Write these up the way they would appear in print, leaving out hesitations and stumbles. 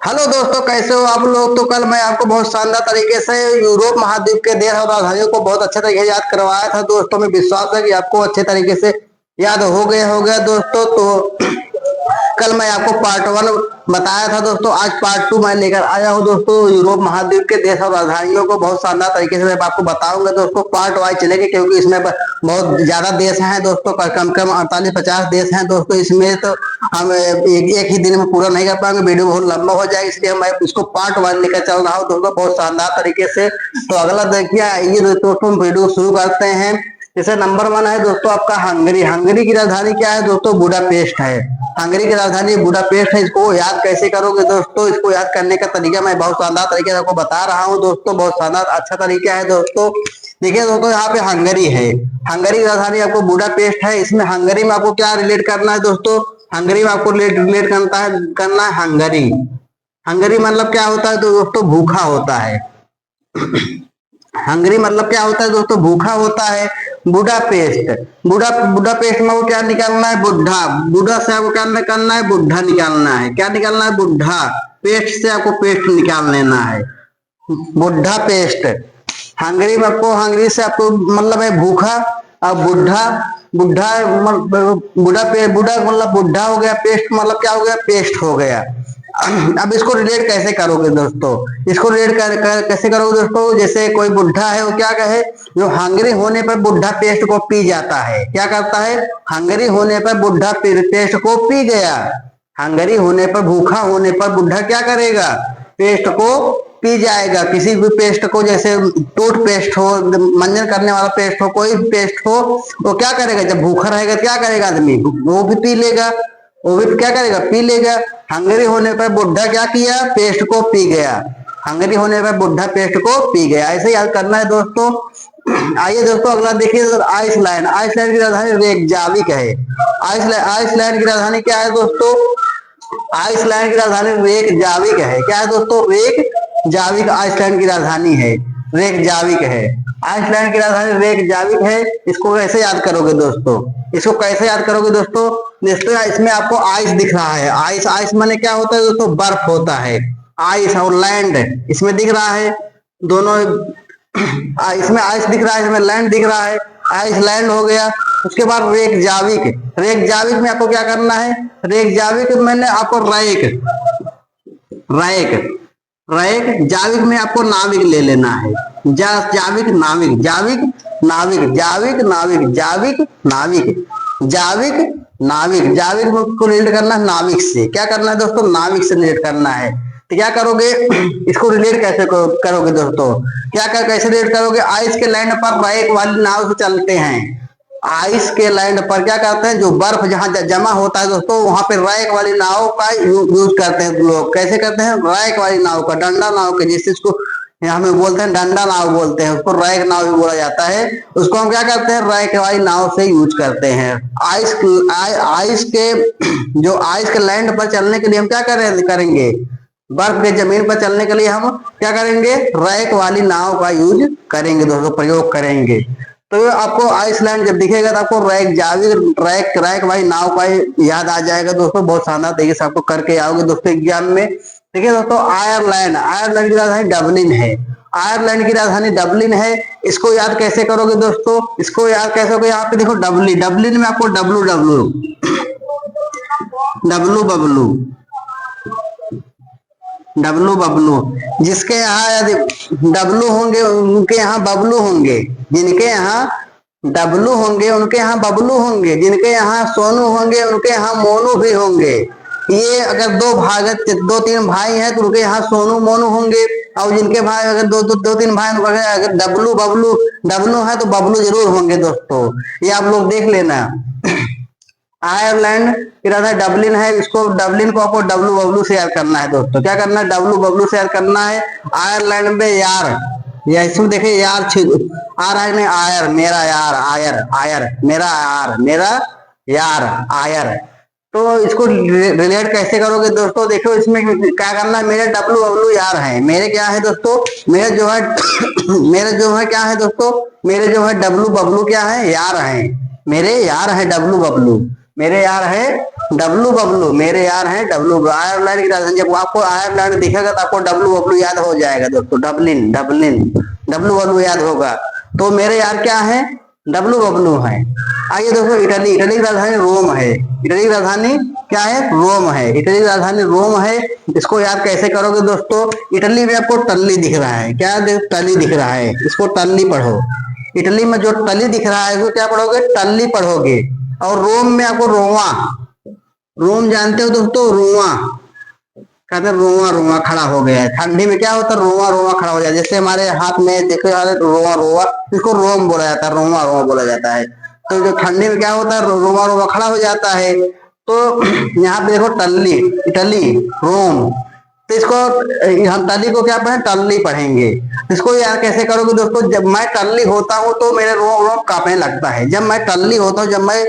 Hello दोस्तों, कैसे हो आप लोग। तो कल मैं आपको बहुत शानदार तरीके से यूरोप महाद्वीप के देश और राजधानियों को बहुत अच्छे तरीके से याद करवाया था। दोस्तों में विश्वास है कि आपको अच्छे तरीके से याद हो गया दोस्तों। तो कल मैं आपको पार्ट वन बताया था दोस्तों, आज पार्ट टू मैं लेकर आया हूँ दोस्तों। यूरोप महाद्वीप के देश और राजधानियों को बहुत शानदार तरीके से मैं आपको बताऊंगा दोस्तों। पार्ट वाइज चलेंगे क्योंकि इसमें बहुत ज्यादा देश हैं दोस्तों, कम कम 48-50 देश हैं दोस्तों इसमें। तो हम एक ही दिन में पूरा नहीं कर पाएंगे, वीडियो बहुत लंबा हो जाएगा, इसलिए मैं इसको पार्ट वन लेकर चल रहा हूँ दोस्तों बहुत शानदार तरीके से। तो अगला देखिए, आइए दोस्तों वीडियो शुरू करते हैं। जैसे नंबर वन है दोस्तों आपका हंगरी। हंगरी की राजधानी क्या है दोस्तों? बुडापेस्ट है। हंगरी की राजधानी बुडापेस्ट है। इसको याद कैसे करोगे दोस्तों? इसको याद करने का तरीका मैं बहुत शानदार तरीके से आपको बता रहा हूँ दोस्तों, बहुत शानदार अच्छा तरीका है दोस्तों। देखिए दोस्तों, यहाँ पे हंगरी है। हंगरी की राजधानी आपको बुडापेस्ट है। इसमें हंगरी में आपको क्या रिलेट करना है दोस्तों? हंगरी में आपको रिलेट करना है हंगरी। हंगरी मतलब क्या होता है तो दोस्तों? भूखा होता है। हंगरी मतलब क्या होता है दोस्तों? भूखा होता है। बुडापेस्ट, बुडापेस्ट में वो क्या निकालना है? बुढ़ा। बुढ़ा से आपको क्या निकालना है? बुढ़ा निकालना है। क्या निकालना है? बुढ़ा। पेस्ट से आपको पेस्ट निकाल लेना है, बुढ़ा पेस्ट। हंगरी में आपको, हंगरी से आपको मतलब है भूखा। अब बुढ़ा, बुढ़ा बुढ़ा बुढ़ा मतलब बुढ़ा हो गया, पेस्ट मतलब क्या हो गया? पेस्ट हो गया। अब इसको रिलेट कैसे करोगे दोस्तों? इसको रिलेट कैसे करोगे दोस्तों? जैसे कोई बुढ़ा है, वो क्या कहे, जो हंगरी होने पर बुढ़ा पेस्ट को पी जाता है। क्या करता है? हंगरी होने पर बुढ़ा पेस्ट को पी गया। हंगरी होने पर, भूखा होने पर बुढ़ा क्या करेगा? पेस्ट को पी जाएगा। किसी भी पेस्ट को, जैसे टूथपेस्ट हो, मंजन करने वाला पेस्ट हो, कोई पेस्ट हो, वो क्या करेगा? जब भूखा रहेगा क्या करेगा आदमी? वो भी पी लेगा। वो भी क्या करेगा? पी लेगा। हंगरी होने पर बुढ़ा क्या किया? पेस्ट को पी गया। हंगरी होने पर बुढ़ा पेस्ट को पी गया। ऐसे याद करना है दोस्तों। आइए दोस्तों अगला देखिए, आइसलैंड। आइसलैंड की राजधानी रेकजाविक है। आइसलैंड की राजधानी क्या है दोस्तों? आइसलैंड की राजधानी रेकजाविक है। क्या है दोस्तों? रेकजाविक आइसलैंड की राजधानी है। रेकजाविक है। आइसलैंड की राजधानी रेकजाविक है। इसको कैसे याद करोगे दोस्तों? इसको कैसे याद करोगे दोस्तों? दोस्तों इसमें आपको आइस दिख रहा है। आइस, आइस माने क्या होता है दोस्तों? बर्फ होता है। आइस और लैंड इसमें दिख रहा है दोनों। इसमें आइस दिख रहा है, इसमें लैंड दिख रहा है। आइसलैंड हो गया। उसके बाद रेकजाविक। रेकजाविक में आपको क्या करना है? रेकजाविक मैंने आपको रैक, रैक, रैक जाविक में आपको नाविक ले लेना है। जाविक नाविक, जाविक नाविक, जाविक नाविक, जाविक नाविक, जाविक नाविक। जाविक को रिलेट करना है नाविक से। क्या करना है दोस्तों? नाविक से रिलेट करना है। तो क्या करोगे? इसको रिलेट कैसे करोगे दोस्तों? कैसे रिलेट करोगे? आइस के लैंड पर रैक वाली नाव से चलते हैं। आइस के लैंड पर क्या करते हैं? जो बर्फ जहां जमा होता है दोस्तों, वहां पे रैक वाली नाव का यूज करते हैं लोग। कैसे करते हैं? रैक वाली नाव का, डंडा नाव के, जिस को यहाँ में बोलते हैं डंडा नाव बोलते हैं, उसको रैक नाव भी बोला जाता है। उसको हम क्या करते हैं? रैक वाली नाव से यूज करते हैं। आइस के, जो आइस के लैंड पर चलने के लिए हम क्या करेंगे? बर्फ के जमीन पर चलने के लिए हम क्या करेंगे? रैक वाली नाव का यूज करेंगे दोस्तों, प्रयोग करेंगे। तो आपको आइसलैंड जब दिखेगा तो आपको रैक भाई नाव का याद आ जाएगा दोस्तों। बहुत शानदार तरीके से आपको करके आओगे दोस्तों एग्जाम में। देखिए दोस्तों, आयरलैंड। आयरलैंड की राजधानी डबलिन है। आयरलैंड की राजधानी डबलिन है। इसको याद कैसे करोगे दोस्तों? इसको याद कैसे करोगे? यहाँ पे देखो डबलिन, डबलिन में आपको W W, W Bablu, W Bablu, जिसके यहाँ डब्लू होंगे उनके यहाँ बबलू होंगे। जिनके यहाँ डब्लू होंगे उनके यहाँ बबलू होंगे। जिनके यहाँ सोनू होंगे उनके यहाँ मोनू भी होंगे। ये अगर दो तीन भाई हैं तो उनके यहाँ सोनू मोनू होंगे। और जिनके भाई अगर दो तीन भाई, अगर डब्लू बबलू, डब्लू है तो बबलू जरूर होंगे दोस्तों। ये आप लोग देख लेना। आयरलैंड की राजधानी डबलिन है। इसको, डबलिन को आपको डब्लू बबलू से याद करना है दोस्तों। क्या करना है? डब्लू बबलू से याद करना है। आयरलैंड में यार, या इसमें देखिए यार आ रहा है नहीं, आयर, मेरा यार, आयर, आयर, मेरा यार, मेरा यार, आयर। तो इसको रिलेट कैसे करोगे दोस्तों? देखो इसमें क्या करना है? मेरे डब्लू बबलू यार है। मेरे क्या है दोस्तों? मेरे जो है मेरे जो है क्या है दोस्तों? मेरे जो है डब्लू बबलू क्या है? यार है। मेरे यार है डब्लू बबलू। मेरे यार है डब्लू बबलू, मेरे यार है डब्लू। आयरलैंड की राजधानी, जब आपको आयरलैंड दिखेगा तो आपको डब्लू बबलू याद हो जाएगा दोस्तों, डबलिन डबलिन, डब्लू बबलू याद होगा। तो मेरे यार क्या है, डब्लू बबलू है। आइए दोस्तों, इटली, इटली की राजधानी रोम है। इटली की राजधानी क्या है, रोम है। इटली की राजधानी रोम है। इसको याद कैसे करोगे दोस्तों, इटली में आपको टल्ली दिख रहा है, क्या टल्ली दिख रहा है, इसको टल्ली पढ़ो। इटली में जो टल्ली दिख रहा है उसको क्या पढ़ोगे, टल्ली पढ़ोगे। और रोम में आपको रोवा, रोम जानते हो दोस्तों, रोवा, कहते हैं रोवा रोवा खड़ा हो गया है। ठंडी में क्या होता है, रोवा रोवा खड़ा हो जाता है। जैसे हमारे हाथ में देखो रोवा रोवा, इसको रोम बोला जाता है, रोवा रोवा बोला जाता है। तो जो ठंडी में क्या होता है, रोवा रोवा खड़ा हो जाता है। तो यहाँ पे देखो टल्ली, इटली, रोम, तो इसको हम टल्ली को क्या पढ़ें, टल्ली पढ़ेंगे। इसको यार कैसे करोगे दोस्तों, जब मैं टल्ली होता हूँ तो मेरे रोम रोम कांपने लगता है। जब मैं टल्ली होता हूँ, जब मैं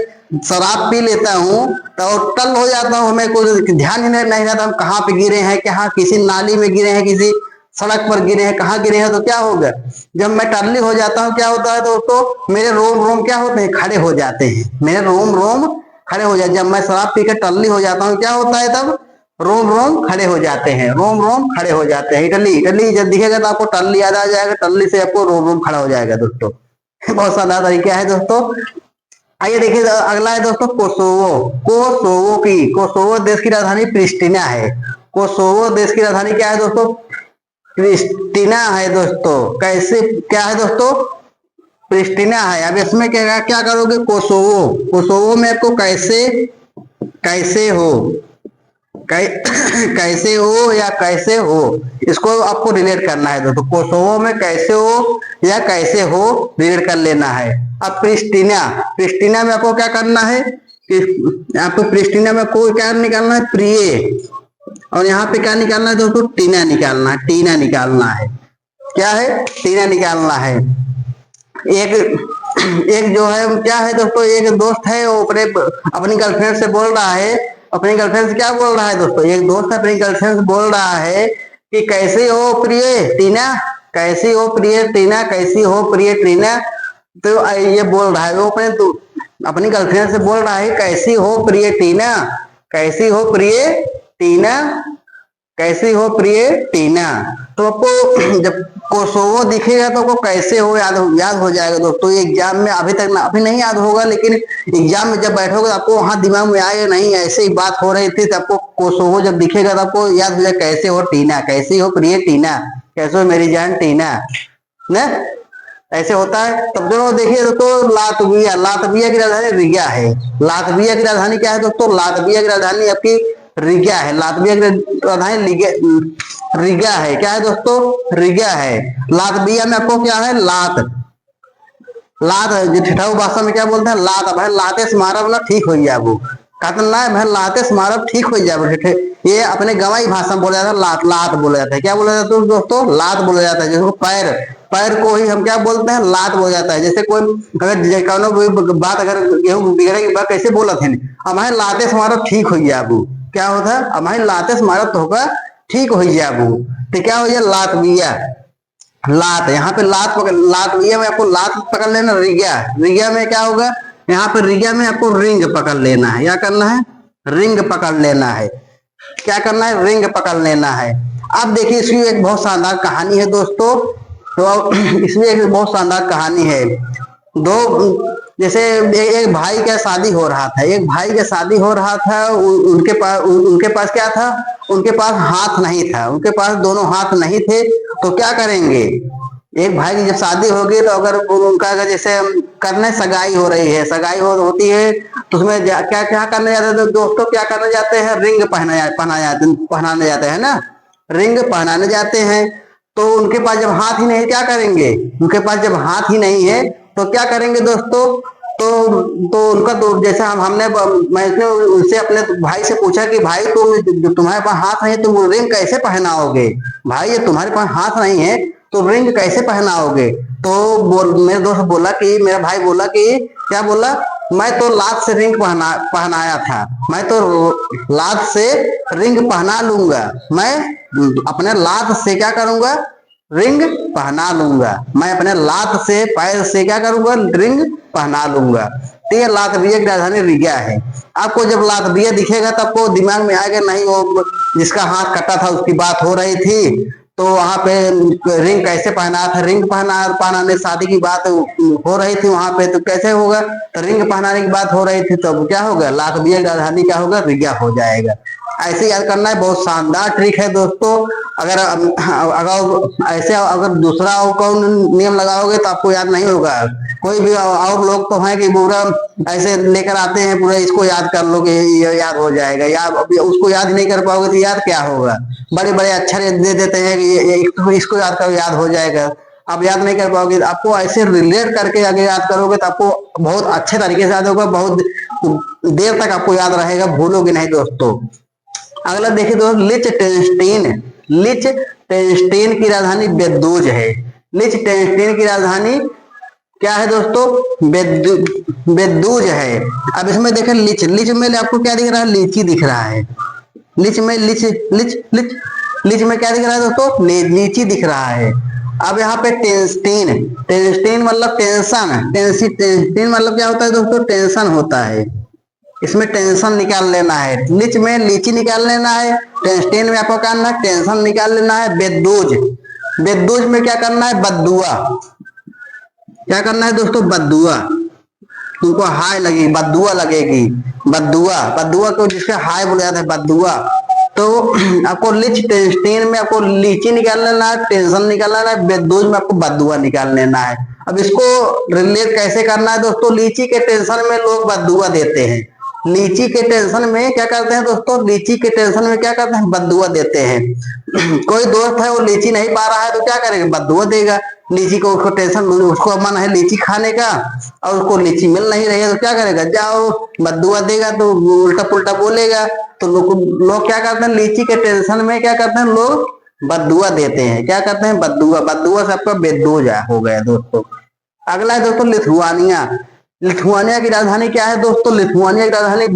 शराब पी लेता हूँ तो टल हो जाता हूँ, हमें कोई ध्यान ही नहीं रहता हम कहाँ पे गिरे हैं, कहाँ किसी नाली में गिरे हैं, किसी सड़क पर गिरे हैं, कहाँ गिरे हैं। तो क्या होगा, जब मैं टल्ली हो जाता हूँ क्या होता है दोस्तों, मेरे रोम रोम क्या होते हैं, खड़े हो जाते हैं, मेरे रोम रोम खड़े हो जाते। जब मैं शराब पी के टल्ली हो जाता हूँ क्या होता है, तब रोम रोम खड़े हो जाते हैं, रोम रोम खड़े हो जाते हैं। इटली, इटली जब दिखेगा तो आपको टल्ली याद आ जाएगा, टल्ली से आपको रोम रोम खड़ा हो जाएगा दोस्तों। बहुत शानदार तरीका है दोस्तों। आइए देखिए अगला है दोस्तों कोसोवो। कोसोवो की, कोसोवो देश की राजधानी प्रिस्टिना है। कोसोवो देश की राजधानी क्या है दोस्तों, प्रिस्टिना है दोस्तों। कैसे, क्या है दोस्तों, प्रिस्टिना है। अब इसमें क्या क्या करोगे, कोसोवो, कोसोवो में आपको कैसे, कैसे हो, कैसे हो या कैसे हो, इसको आपको रिलेट करना है दोस्तों। कोसोवो में कैसे हो या कैसे हो रिलेट कर लेना है। अब प्रिस्टिना, प्रिस्टिना में आपको क्या करना है, आपको प्रिस्टिना में कोई क्या निकालना है, प्रिय, और यहाँ पे क्या निकालना है दोस्तों, टीना निकालना है, टीना निकालना है। क्या है, टीना निकालना है। एक एक जो है क्या है दोस्तों, एक दोस्त है वो अपने अपनी गर्लफ्रेंड से बोल रहा है, अपनी गर्लफ्रेंड से क्या बोल रहा है दोस्तों, एक दोस्त अपनी गर्लफ्रेंड से बोल रहा है कि कैसी हो प्रिय टीना, कैसी हो प्रिय टीना, कैसी हो प्रिय टीना। तो ये बोल रहा है वो अपनी गर्लफ्रेंड से बोल रहा है कैसी हो प्रिय टीना, कैसी हो प्रिय टीना, कैसी हो प्रिय टीना। तो आपको जब कोसोवो दिखेगा तो आपको कैसे हो याद हो जाएगा दोस्तों। एग्जाम में अभी तक अभी नहीं याद होगा, लेकिन एग्जाम में जब बैठोगे तो आपको वहां दिमाग में आएगा, नहीं ऐसे ही बात हो रही थी, तो आपको कोसोवो जब दिखेगा तो आपको याद हो जाएगा कैसे हो टीना, कैसी हो प्रिय टीना, कैसे हो मेरी जान टीना, ना ऐसे होता है। तब दोनों देखिए दोस्तों, लातविया, लातविया की राजधानी रिगा है। लातविया की राजधानी क्या है दोस्तों, लातविया की राजधानी आपकी रिगा है। लातविया की राजधानी रिगा है। क्या है दोस्तों, रिगा है। लातविया में आपको क्या है, लात, लात ठिठाऊ भाषा में क्या बोलते हैं, लात, भाई लाते स्मारक ना ठीक हो जाबू, कहते ना भाई लाते स्मारक ठीक हो जाबू। ये अपने गवाई भाषा में बोला जाता है, लात, लात बोला जाता है। क्या बोला जाता है दोस्तों, लात बोला जाता है। जिसको पैर, पैर को ही हम क्या बोलते हैं, लात बोला जाता है। जैसे कोई अगर बात, अगर गेहूं बिगड़ेगी बात कैसे बोला थे, हमारे लाते स्मारक ठीक हो जाबू, क्या होता है, हमारे लाते स्मारक होगा ठीक हो जाबू। तो क्या हो जाए, लातविया, लात, यहाँ पे लात पकड़, लातविया में आपको लात पकड़ लेना। रिगा, रिगा में क्या होगा, यहाँ पे रिगा में आपको रिंग पकड़ लेना है। क्या करना है, रिंग पकड़ लेना है। क्या करना है, रिंग पकड़ लेना है। अब देखिए इसकी एक बहुत शानदार कहानी है दोस्तों। तो इसमें एक बहुत शानदार कहानी है। दो, जैसे एक भाई का शादी हो रहा था, एक भाई का शादी हो रहा था, उनके पास क्या था, उनके पास हाथ नहीं था, उनके पास दोनों हाथ नहीं थे। तो क्या करेंगे, एक भाई की जब शादी होगी तो अगर उनका अगर जैसे करने सगाई हो रही है, सगाई होती है, तो उसमें क्या क्या करने जाते हैं दोस्तों, क्या करने जाते हैं, रिंग पहनाने जाते हैं ना, रिंग पहनाने जाते हैं। तो उनके पास जब हाथ ही नहीं, क्या करेंगे, उनके पास जब हाथ ही नहीं है तो क्या करेंगे दोस्तों। तो उनका जैसे हमने मैं उनसे अपने भाई से पूछा कि भाई तुम्हारे पास हाथ नहीं, तुम रिंग कैसे पहनाओगे, भाई ये तुम्हारे पास हाथ नहीं है तो रिंग कैसे पहनाओगे। तो मेरे दोस्त बोला कि, मेरा भाई बोला कि, क्या बोला, मैं तो लात से रिंग पहनाया था, मैं तो लात से रिंग पहना लूंगा, मैं अपने लात से क्या करूंगा, रिंग पहना लूंगा। मैं अपने लात से, पैर से क्या करूंगा, रिंग पहना लूंगा। तो ये लातविया की राजधानी रिगा है। आपको जब लातविया दिखेगा तब आपको दिमाग में आएगा नहीं वो जिसका हाथ कटा था उसकी बात हो रही थी, तो वहां पे रिंग कैसे पहना था, रिंग पहनाने शादी की बात हो रही थी वहां पे, तो कैसे होगा, तो रिंग पहनाने की बात हो रही थी, तो क्या होगा, लातविया की राजधानी क्या होगा, रिगा हो जाएगा। ऐसे याद करना है, बहुत शानदार ट्रिक है दोस्तों। अगर अगर ऐसे अगर दूसरा कौन नियम लगाओगे तो आपको याद नहीं होगा। कोई भी और लोग तो हैं कि पूरा ऐसे लेकर आते हैं, पूरा इसको याद कर लो कि ये याद हो जाएगा, याद उसको याद नहीं कर पाओगे तो याद क्या होगा। बड़े बड़े अक्षर दे देते हैं कि इसको याद करो याद हो जाएगा, आप याद नहीं कर पाओगे। आपको ऐसे रिलेट करके आगे याद करोगे तो आपको बहुत अच्छे तरीके से याद होगा, बहुत देर तक आपको याद रहेगा, भूलोगे नहीं दोस्तों। अगला देखिए दोस्त, लिचटेनस्टीन। लिचटेनस्टीन की राजधानी बेदूज है। लिचटेनस्टीन की राजधानी क्या है दोस्तों, बेदूज है। अब इसमें देखें लिच, लिच में आपको क्या दिख रहा है, लीची दिख रहा है। लिच में लिच लिच लिच लिच में क्या दिख रहा है दोस्तों, लीची दिख रहा है। अब यहाँ पे टेंस्टीन, टेंस्टीन मतलब टेंशन, टेंस्टीन मतलब क्या होता है दोस्तों, टेंशन होता है। इसमें टेंशन निकाल लेना है। लिच में लीची निकाल लेना है, टेंस्टीन में आपको करना है टेंशन निकाल लेना है। बेदूज, बेदूज में क्या करना है, बद्दुआ। क्या करना है दोस्तों, बद्दुआ। तुमको हाय लगेगी, बद्दुआ लगेगी, बद्दुआ, बद्दुआ को जिसका हाय बोला जाता है, बद्दुआ। तो आपको लिच टेंस्टीन में आपको लीची निकाल लेना है, टेंशन निकाल लेना है, बेदूज में आपको बद्दुआ निकाल लेना है। अब इसको रिलेट कैसे करना है दोस्तों, लीची के टेंशन में लोग बद्दुआ देते हैं। लीची के टेंशन में क्या करते हैं दोस्तों, लीची के टेंशन में क्या करते हैं, बद्दुआ देते हैं। कोई दोस्त है वो लीची नहीं पा रहा है तो क्या करेगा, बद्दुआ देगा। लीची को उसको टेंशन, उसको मन है लीची खाने का और उसको लीची मिल नहीं रही है तो क्या करेगा, जाओ बद्दुआ देगा, तो उल्टा पुल्टा बोलेगा। तो लोग क्या करते हैं, लीची के टेंशन में क्या करते हैं, लोग बद्दुआ देते हैं। क्या करते हैं, बद्दुआ। बद्दुआ से आपका बेदूज हो गया दोस्तों। अगला है दोस्तों लिथुआनिया। लिथुआनिया की राजधानी क्या है दोस्तों, लिथुआनिया की राजधानी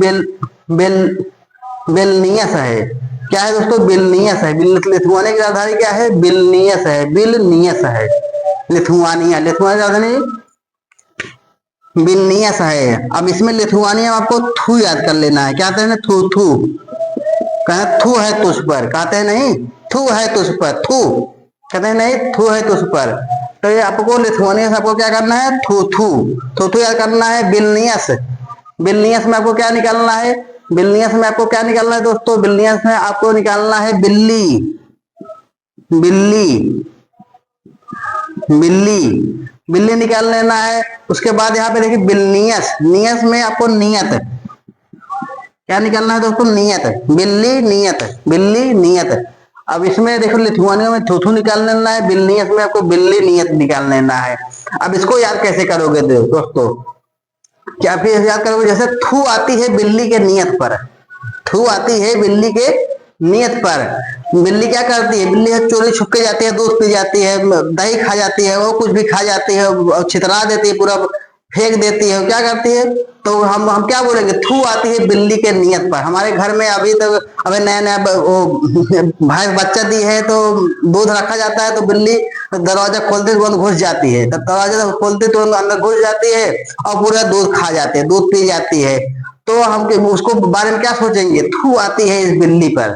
बेलनियस है। क्या है दोस्तों, बिलनियस है। लिथुआनिया की राजधानी क्या है, बिलनियस है, बिलनियस है। लिथुआनिया, लिथुआनिया की राजधानी बिलनियस है। अब इसमें लिथुआनिया में आपको थू याद कर लेना है। क्या कहते हैं, थू थू, कहे थू है तुझ पर, कहते हैं नहीं थू है तुझ पर, थू कहते हैं नहीं थू है तुझ पर। तो ये आपको लिथुआनिया से आपको क्या करना है, थू थू, थू थू याद करना है। बिलनियस, बिलनियस में आपको क्या निकालना है, बिलनियस में आपको क्या निकालना है दोस्तों, बिलनियस में आपको निकालना है बिल्ली, बिल्ली, बिल्ली, बिल्ली निकाल लेना है। उसके बाद यहाँ पे देखिए बिलनियस, नियस में आपको नियत, क्या निकालना है दोस्तों, नियत, बिल्ली नियत, बिल्ली नियत। अब इसमें देखो लिथुआनिया में थूथू निकाल लेना है, बिलनियस में आपको बिल्ली नियत निकाल लेना है। अब इसको याद कैसे करोगे दोस्तों, क्या फिर याद करोगे, जैसे थू आती है बिल्ली के नियत पर, थू आती है बिल्ली के नियत पर। बिल्ली क्या करती है, बिल्ली चोरी छुपके जाती है, दूध पी जाती है, दही खा जाती है, वो कुछ भी खा जाती है, छितरा देती है, पूरा फेंक देती है, क्या करती है। तो हम क्या बोलेंगे, थू आती है बिल्ली के नियत पर। हमारे घर में अभी तक अभी नया नया भैंस बच्चा दी है तो दूध रखा जाता है, तो बिल्ली दरवाजा खोलते तुरंत घुस जाती है, तब दरवाजा खोलते तुरंत अंदर घुस जाती है और पूरा दूध खा जाते हैं, दूध पी जाती है। तो हम उसको बारे में क्या सोचेंगे, थू आती है इस बिल्ली पर,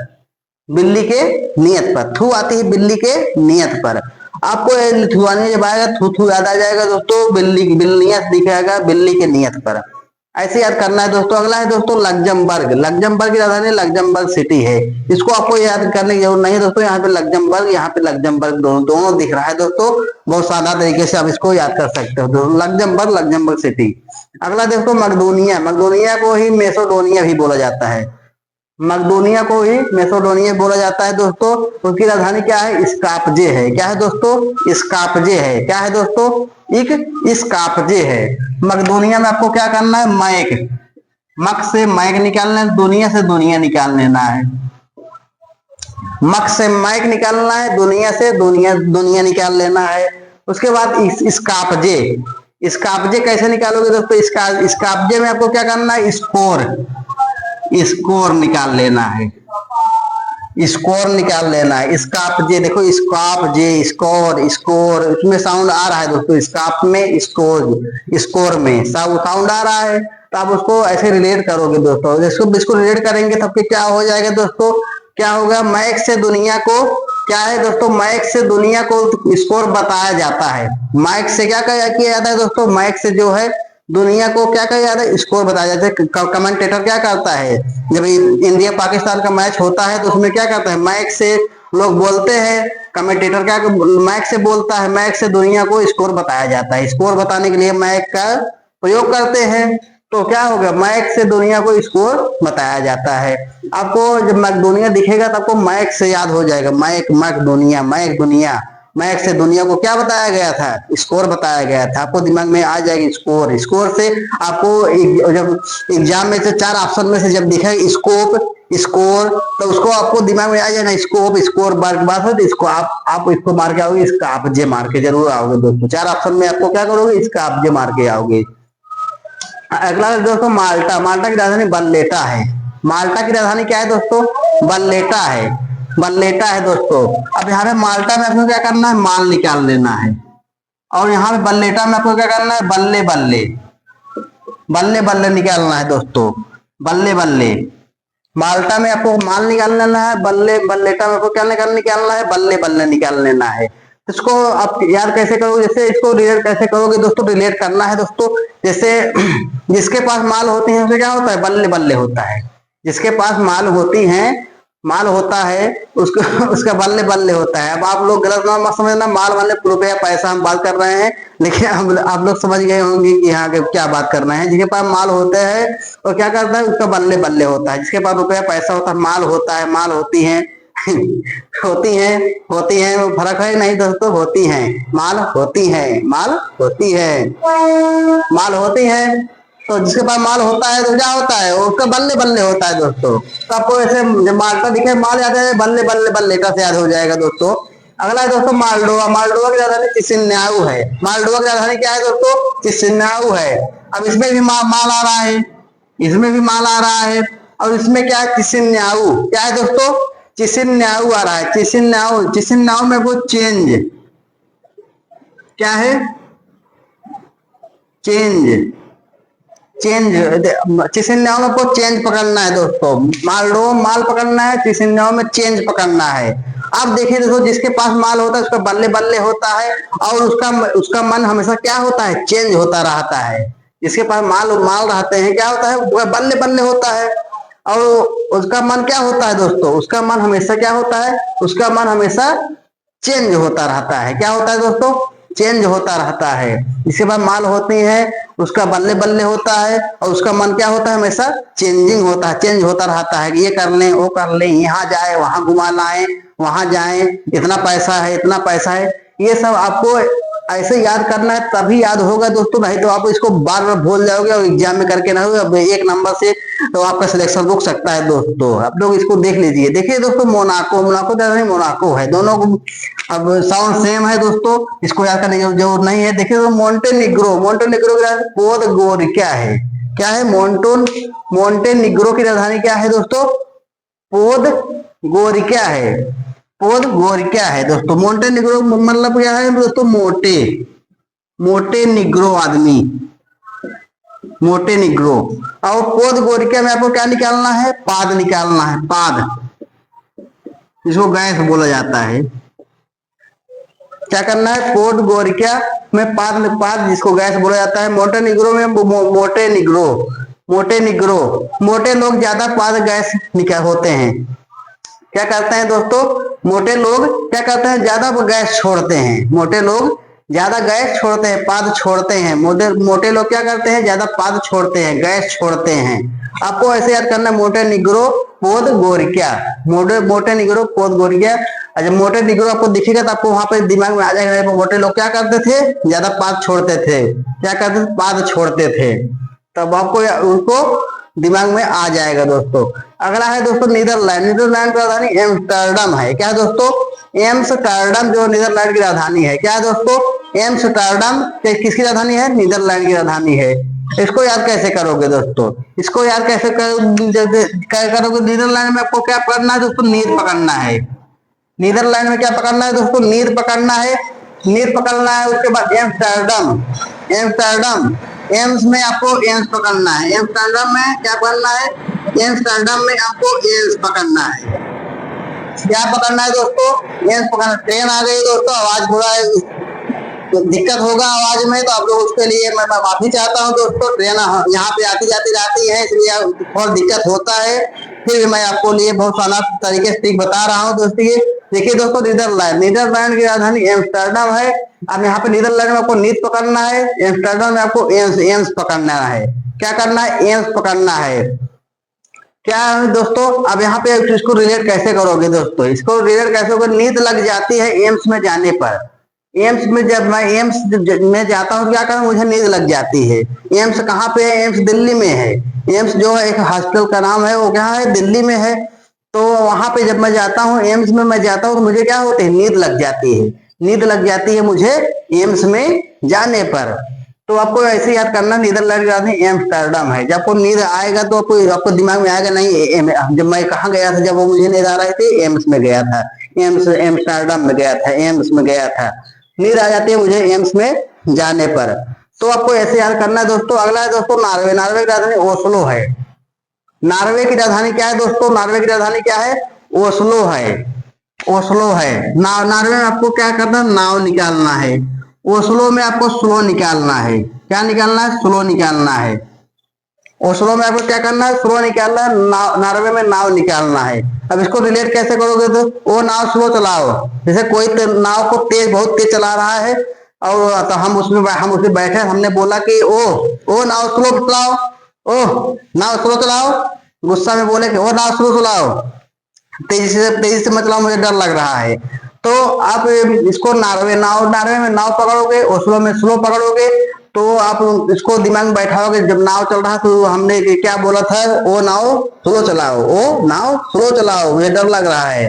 बिल्ली के नियत पर, थू आती है बिल्ली के नियत पर। आपको लिथुआनिया जब आएगा थू थू याद आ जाएगा दोस्तों, बिल्ली बिलनियस दिखेगा बिल्ली के नियत पर। ऐसे याद करना है दोस्तों। अगला है दोस्तों लग्जमबर्ग। लग्जमबर्ग की राजधानी लग्जमबर्ग सिटी है। इसको आपको याद करने की जरूरत नहीं है दोस्तों, यहाँ पे लग्जमबर्ग, यहाँ पे लग्जमबर्ग दोनों दिख रहा है दोस्तों। बहुत सादा तरीके से आप इसको याद कर सकते हो, लग्जमबर्ग, लग्जमबर्ग सिटी। अगला दोस्तों मकदोनिया। मकदोनिया को ही मेसोडोनिया भी बोला जाता है, मकदोनिया को ही मेसोडोनिया बोला जाता है दोस्तों। उसकी राजधानी क्या है, स्कापजे है। क्या है दोस्तों, स्कापजे है। क्या है दोस्तों, एक स्कापजे है। मकदोनिया में आपको क्या करना है, मैक, मक से मैक निकालना है, दुनिया से दुनिया निकाल लेना है। मक से मैक निकालना है, दुनिया से दुनिया दुनिया निकाल लेना है। उसके बाद स्कापजे, स्कापजे कैसे निकालोगे दोस्तों, स्कापजे में आपको क्या करना है, स्कोर, स्कोर निकाल लेना है। स्कोर निकाल लेना है। स्काप जे, देखो स्काप जे, स्कोर, स्कोर, इसमें साउंड आ रहा है दोस्तों, स्काप में स्कोर, स्कोर में साउंड आ रहा है। तो आप उसको ऐसे रिलेट करोगे दोस्तों, इसको रिलेट करेंगे तब कि क्या हो जाएगा दोस्तों, क्या होगा, मैक से दुनिया को, क्या है दोस्तों, मैक से दुनिया को स्कोर बताया जाता है। मैक से क्या किया जाता है दोस्तों, मैक से जो है दुनिया को क्या कहा जाता है, स्कोर बताया जाता है। कमेंटेटर क्या करता है, जब इंडिया पाकिस्तान का मैच होता है तो उसमें क्या करता है, मैच से लोग बोलते हैं, कमेंटेटर क्या मैच से बोलता है, मैच से दुनिया को स्कोर बताया जाता है। स्कोर बताने के लिए मैच का प्रयोग करते हैं। तो क्या होगा, मैच से दुनिया को स्कोर बताया जाता है। आपको जब मैक दिखेगा तो आपको मैच से याद हो जाएगा, मैक मैक दुनिया, मैक दुनिया, मैथ से दुनिया को क्या बताया गया था, स्कोर बताया गया था। आपको दिमाग में आ जाएगी स्कोर। स्कोर से आपको जब एग्जाम में से 4 ऑप्शन में से जब दिखेगा स्कोप, स्कोर, तो उसको आपको दिमाग में आ जाए ना, स्कोप, स्कोर बार बात है तो इसको आप इसको मार के आओगे, इसका आप जे मार के जरूर आओगे दोस्तों। 4 ऑप्शन में आपको क्या करोगे, इसका आप जे मार के आओगे। अगला दोस्तों माल्टा। माल्टा की राजधानी बल्लेटा है। माल्टा की राजधानी क्या है दोस्तों, बल्लेटा है, बल्लेटा है दोस्तों। अब यहाँ पे माल्टा में आपको क्या करना है, माल निकाल लेना है, और यहाँ पे बल्लेटा में आपको क्या करना है, बल्ले बल्ले, बल्ले बल्ले निकालना है दोस्तों, बल्ले बल्ले। माल्टा में आपको माल निकाल लेना है, बल्ले बल्लेटा में आपको क्या निकालना है, बल्ले बल्ले निकाल लेना है। इसको आप याद कैसे करोगे, जैसे इसको रिलेट कैसे करोगे दोस्तों, रिलेट करना है दोस्तों। जैसे जिसके पास माल होती है उसे क्या होता है, बल्ले बल्ले होता है। जिसके पास माल होती है, माल होता है उसको उसका बल्ले बल्ले होता है। अब आप लोग गलत ना मत समझना, माल वाले रुपया पैसा हम बात कर रहे हैं, लेकिन आप लोग समझ गए होंगे कि यहाँ के क्या बात कर रहे हैं। जिसके पास माल होते हैं और क्या करता है, उसका बल्ले बल्ले होता है। जिसके पास रुपया पैसा होता है, माल होता है, माल होती है होती है वो फर्क है नहीं दोस्तों, होती है, माल होती है, माल होती है, माल होती है। तो जिसके पास माल होता है तो क्या होता है, उसका बल्ले बल्ले होता है दोस्तों। तो आपको ऐसे जब माल्टा दिखे, माल याद है, बल्ले बल्ले बल्ले का से याद हो जाएगा दोस्तों। अगला है दोस्तों मालडोवा। मालडोवा की राजधानी चिसिनाउ है। मालडोवा की राजधानी क्या है दोस्तों, चिसिनाउ है। अब इसमें भी माल आ रहा है, इसमें भी माल आ रहा है, और इसमें क्या है, चिसिनाउ, क्या है दोस्तों, चिसिनाउ आ रहा है, चिसिनाउ। चिसिनाउ में वो चेंज, क्या है, चेंज, चेंज। चिसिनाउ में को चेंज पकड़ना है दोस्तों, मालडो माल पकड़ना है, चिसिनाउ में चेंज पकड़ना है। अब देखिए दोस्तों, जिसके पास माल होता है उसका बल्ले बल्ले होता है, और उसका मन हमेशा क्या होता है, चेंज होता रहता है। जिसके पास माल रहते हैं क्या होता है, वह बल्ले बल्ले होता है, और उसका मन क्या होता है दोस्तों, उसका मन हमेशा क्या होता है, उसका मन हमेशा चेंज होता रहता है। क्या होता है दोस्तों, चेंज होता रहता है। जिसके पास माल होती है उसका बल्ले बल्ले होता है, और उसका मन क्या होता है, हमेशा चेंजिंग होता है, चेंज होता रहता है। ये कर लें, वो कर लें, यहाँ जाए, वहां घुमा लाए, वहां जाए, इतना पैसा है, इतना पैसा है। ये सब आपको ऐसे याद करना है, तभी याद होगा दोस्तों, नहीं तो आप इसको बार बार भूल जाओगे और एग्जाम में करके ना हो 1 नंबर से तो आपका सिलेक्शन रुक सकता है दोस्तों। आप लोग इसको देख लीजिए। देखिए दोस्तों, मोनाको, मोनाको नहीं, मोनाको है, दोनों को अब साउंड सेम है दोस्तों, इसको याद करने की जरूरत नहीं है। देखिए तो मोंटेनिग्रो, मोंटेनिग्रो की राजधानी पोदगोरिका है। क्या है, मोंटेनिग्रो की राजधानी क्या है दोस्तों, पोदगोरिका है, पोदगोरिका है दोस्तों। मोंटेनिग्रो मतलब क्या है दोस्तों, मोटे, मोटे निग्रो आदमी, मोटे निग्रो। और पोदगोरिका में आपको क्या निकालना है, पाद निकालना है, पाद, जिसको गैस बोला जाता है। क्या करना है, पोदगोरिका में पाद, पाद जिसको गैस बोला जाता है। मोंटेनिग्रो में मोटे निग्रो, मोटे निग्रो, मोटे लोग ज्यादा पाद गैस निकाल होते हैं। क्या करते हैं दोस्तों, मोटे लोग क्या करते हैं, ज्यादा गैस छोड़ते हैं। मोटे लोग ज्यादा गैस छोड़ते हैं, पाद छोड़ते हैं। मोटे लोग क्या करते हैं, ज्यादा पाद छोड़ते हैं, गैस छोड़ते हैं। आपको ऐसे याद करना, मोटे निग्रो पोदगोरिका, मोटे निग्रो पोदगोरिका। जब मोटे निग्रो आपको दिखेगा तो आपको वहां पे दिमाग में आ जाएगा, मोटे लोग क्या करते थे, ज्यादा पाद छोड़ते थे, क्या करते थे, पाद छोड़ते थे। तब आपको उनको दिमाग में आ जाएगा दोस्तों। अगला है दोस्तों नीदरलैंड। नीदरलैंड की राजधानी एम्स्टर्डम है। क्या है दोस्तों, एम्स्टर्डम जो नीदरलैंड की राजधानी है। क्या है दोस्तों, एम्स्टर्डम किसकी राजधानी है, नीदरलैंड की राजधानी है। इसको याद कैसे करोगे दोस्तों? इसको याद कैसे करोगे? नीदरलैंड में आपको क्या पकड़ना है दोस्तों? नींद पकड़ना है। नीदरलैंड में क्या पकड़ना है दोस्तों? नींद पकड़ना है। नींद पकड़ना है। उसके बाद एम्स्टर्डम। एम्स्टर्डम एम्स में आपको एम्स पकड़ना है। एम्स्टर्डम में क्या पकड़ना है? एम्स्टर्डम में आपको एम्स पकड़ना है। क्या पकड़ना है दोस्तों? एम्स पकड़ना। ट्रेन आ गई दोस्तों, आवाज थोड़ा तो दिक्कत होगा आवाज में, तो आप लोग उसके लिए मैं माफी चाहता हूँ दोस्तों। ट्रेन यहाँ पे आती जाती रहती है, इसलिए बहुत दिक्कत होता है। फिर भी मैं आपको लिए बहुत शानदार तरीके से बता रहा हूँ दोस्तों। ये देखिए दोस्तों, नीदरलैंड की राजधानी एम्स्टर्डम है। अब यहाँ पे नीदरलैंड में आपको नींद पकड़ना है, एम्स्टर्डम में आपको एम्स पकड़ना है। क्या करना है? एम्स पकड़ना है। क्या है दोस्तों? अब यहाँ पे इसको रिलेट कैसे करोगे दोस्तों? इसको रिलेट कैसे करोगे? नींद लग जाती है एम्स में जाने पर। एम्स में जब मैं एम्स में जाता हूँ, क्या करूँ? मुझे नींद लग जाती है। एम्स कहाँ पे है? एम्स दिल्ली में है। एम्स जो है एक हॉस्पिटल का नाम है, वो क्या है? दिल्ली में है। तो वहां पे जब मैं जाता हूँ, एम्स में मैं जाता हूँ, तो मुझे क्या होती है? नींद लग जाती है। नींद लग जाती है मुझे एम्स में जाने पर। तो आपको ऐसे याद करना, नीदरलैंड की राजधानी एम्स्टर्डम है। जब आपको नींद आएगा तो आपको दिमाग में आएगा नहीं जब मैं कहाँ गया था, जब वो मुझे नींद आ रही थी, एम्स में गया था। एम्स्टर्डम में गया था, एम्स में गया था। नींद आ जाती है मुझे एम्स में जाने पर। तो आपको ऐसे याद करना है दोस्तों। अगला है दोस्तों नार्वे। नार्वे की राजधानी ओस्लो है। नार्वे की राजधानी क्या है दोस्तों? नार्वे की राजधानी क्या है? ओस्लो है। ओस्लो है। नार्वे में आपको क्या करना है? नाव निकालना है। ओस्लो में आपको स्लो निकालना है। क्या निकालना है? स्लो निकालना है। ओस्लो में आपको क्या करना है? स्लो निकालना है। नार्वे में नाव निकालना है। अब इसको रिलेट कैसे करोगे? तो वो नाव स्लो चलाओ। जैसे कोई नाव को बहुत तेज चला रहा है, और तो हम उसमें बैठे, हमने बोला कि ओ नाव स्लो चलाओ, ओ नाव स्लो चलाओ। गुस्सा में बोले कि ओ नाव स्लो चलाओ, तेजी से मत चलाओ, मुझे डर लग रहा है। तो आप इसको नार्वे में नाव पकड़ोगे, ओस्लो में स्लो पकड़ोगे। तो आप इसको दिमाग में बैठाओगे, जब नाव चल रहा है तो हमने क्या बोला था? ओ नाव स्लो चलाओ, ओ नाव स्लो चलाओ, मुझे डर लग रहा है।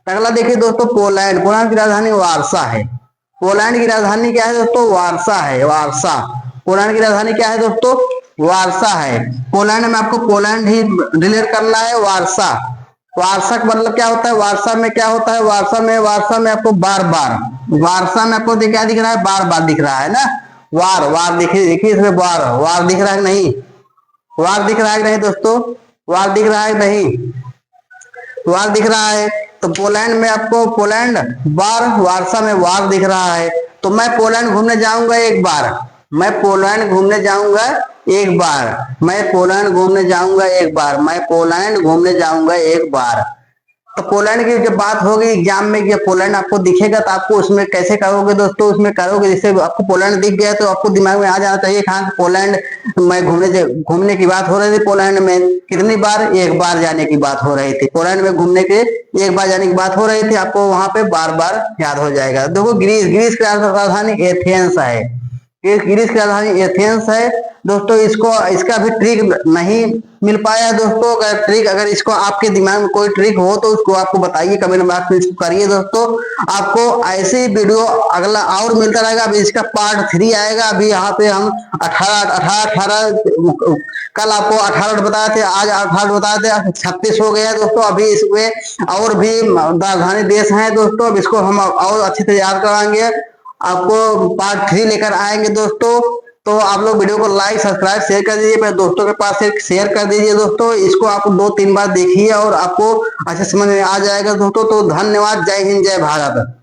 अगला देखिए दोस्तों, पोलैंड। पोलैंड की राजधानी वारसा है। पोलैंड की राजधानी क्या है दोस्तों? वारसा है। वारसा। पोलैंड की राजधानी क्या है दोस्तों? वारसा है। पोलैंड में आपको पोलैंड ही रिलेट करना है। वारसा। वारसा का मतलब क्या होता है? वारसा में क्या होता है? वारसा में आपको बार बार, वारसा में आपको क्या दिख रहा है? बार बार दिख रहा है ना। वार वार देखिए इसमें वार दिख रहा है नहीं? वार दिख रहा है नहीं दोस्तों? वार दिख रहा है नहीं? वार दिख रहा है। तो पोलैंड में आपको पोलैंड बार, वारसा में वार दिख रहा है। तो मैं पोलैंड घूमने जाऊंगा एक बार। मैं पोलैंड घूमने जाऊंगा एक बार। मैं पोलैंड घूमने जाऊंगा एक बार। मैं पोलैंड घूमने जाऊंगा एक बार। तो पोलैंड की जब बात होगी एग्जाम में, जब पोलैंड आपको दिखेगा तो आपको उसमें कैसे करोगे दोस्तों? उसमें करोगे जैसे आपको पोलैंड दिख गया तो आपको दिमाग में आ जाना चाहिए कहाँ पोलैंड। मैं घूमने की बात हो रही थी पोलैंड में, कितनी बार? एक बार जाने की बात हो रही थी। पोलैंड में घूमने के एक बार जाने की बात हो रही थी, आपको वहां पे बार बार याद हो जाएगा। देखो ग्रीस की राजधानी एथेंस है। ग्रीस की राजधानी एथेंस है दोस्तों। इसका भी ट्रिक नहीं मिल पाया दोस्तों। अगर इसको आपके दिमाग में कोई ट्रिक हो तो उसको आपको बताइए, कमेंट बॉक्स में इसको करिए दोस्तों। आपको ऐसे ही वीडियो अगला और मिलता रहेगा। अभी इसका पार्ट 3 आएगा। अभी यहाँ पे हम 18 कल आपको 18 बताए थे, आज 18 बताए थे, 36 हो गया दोस्तों। अभी इसमें और भी राजधानी देश हैं दोस्तों। अब इसको हम और अच्छे से याद कराएंगे, आपको पार्ट 3 लेकर आएंगे दोस्तों। तो आप लोग वीडियो को लाइक सब्सक्राइब शेयर कर दीजिए, मेरे दोस्तों के पास शेयर कर दीजिए दोस्तों। इसको आप 2-3 बार देखिए और आपको अच्छे समझ में आ जाएगा दोस्तों। तो धन्यवाद। जय हिंद, जय भारत।